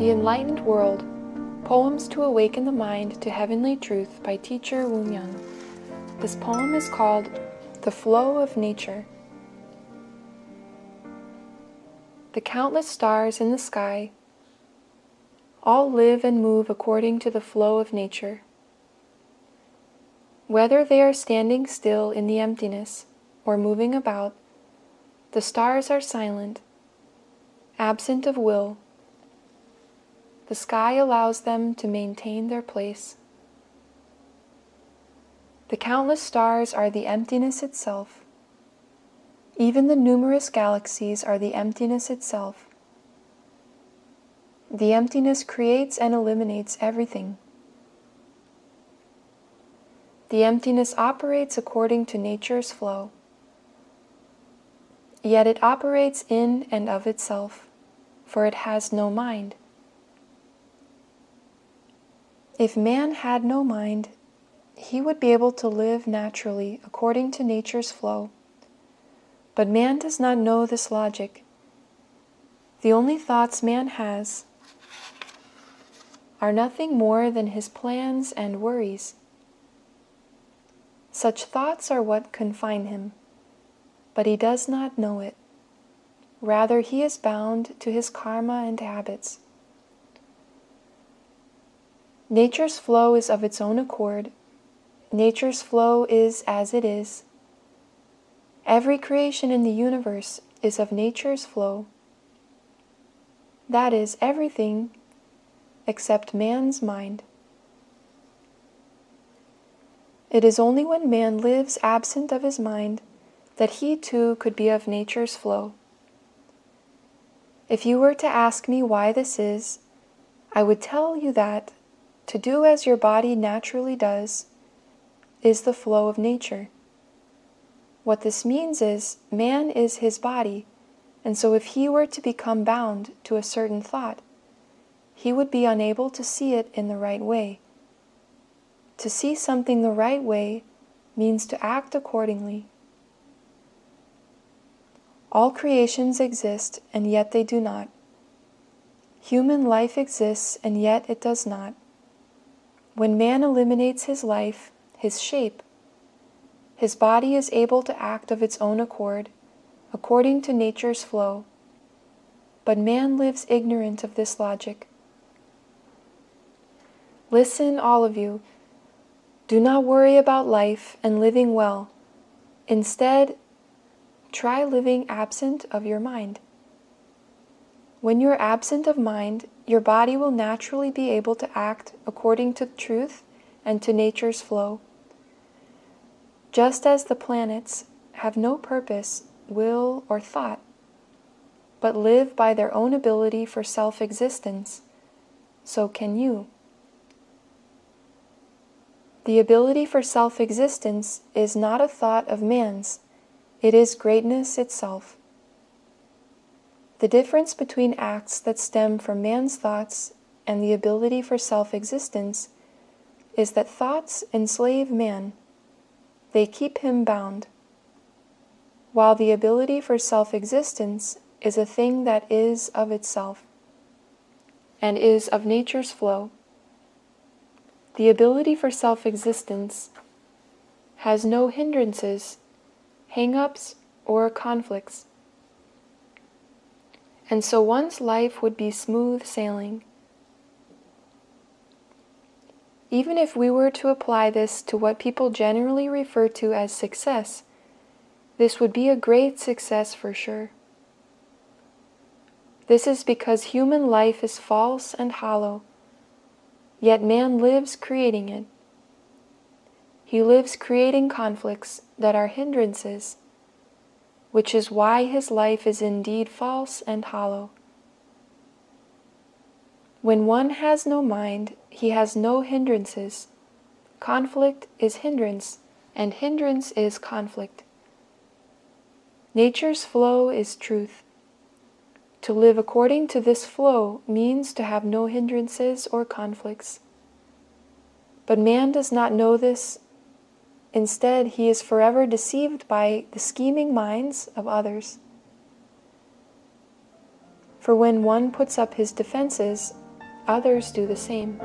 The Enlightened World, Poems to Awaken the Mind to Heavenly Truth by teacher Myung. This poem is called The Flow of Nature. The countless stars in the sky all live and move according to the flow of nature. Whether they are standing still in the emptiness or moving about, the stars are silent, absent of will. The sky allows them to maintain their place. The countless stars are the emptiness itself. Even the numerous galaxies are the emptiness itself. The emptiness creates and eliminates everything. The emptiness operates according to nature's flow. Yet it operates in and of itself, for it has no mind. If man had no mind, he would be able to live naturally according to nature's flow. But man does not know this logic. The only thoughts man has are nothing more than his plans and worries. Such thoughts are what confine him, but he does not know it. Rather, he is bound to his karma and habits. Nature's flow is of its own accord. Nature's flow is as it is. Every creation in the universe is of nature's flow. That is everything except man's mind. It is only when man lives absent of his mind that he too could be of nature's flow. If you were to ask me why this is, I would tell you that to do as your body naturally does is the flow of nature. What this means is, man is his body, and so if he were to become bound to a certain thought, he would be unable to see it in the right way. To see something the right way means to act accordingly. All creations exist, and yet they do not. Human life exists, and yet it does not. When man eliminates his life, his shape, his body is able to act of its own accord, according to nature's flow. But man lives ignorant of this logic. Listen, all of you. Do not worry about life and living well. Instead, try living absent of your mind. When you are absent of mind, your body will naturally be able to act according to truth and to nature's flow. Just as the planets have no purpose, will, or thought, but live by their own ability for self-existence, so can you. The ability for self-existence is not a thought of man's, it is greatness itself. The difference between acts that stem from man's thoughts and the ability for self-existence is that thoughts enslave man. They keep him bound, while the ability for self-existence is a thing that is of itself and is of nature's flow. The ability for self-existence has no hindrances, hang-ups, or conflicts. And so one's life would be smooth sailing. Even if we were to apply this to what people generally refer to as success, this would be a great success for sure. This is because human life is false and hollow, yet man lives creating it. He lives creating conflicts that are hindrances, which is why his life is indeed false and hollow. When one has no mind, he has no hindrances. Conflict is hindrance, and hindrance is conflict. Nature's flow is truth. To live according to this flow means to have no hindrances or conflicts. But man does not know this. Instead, he is forever deceived by the scheming minds of others. For when one puts up his defenses, others do the same.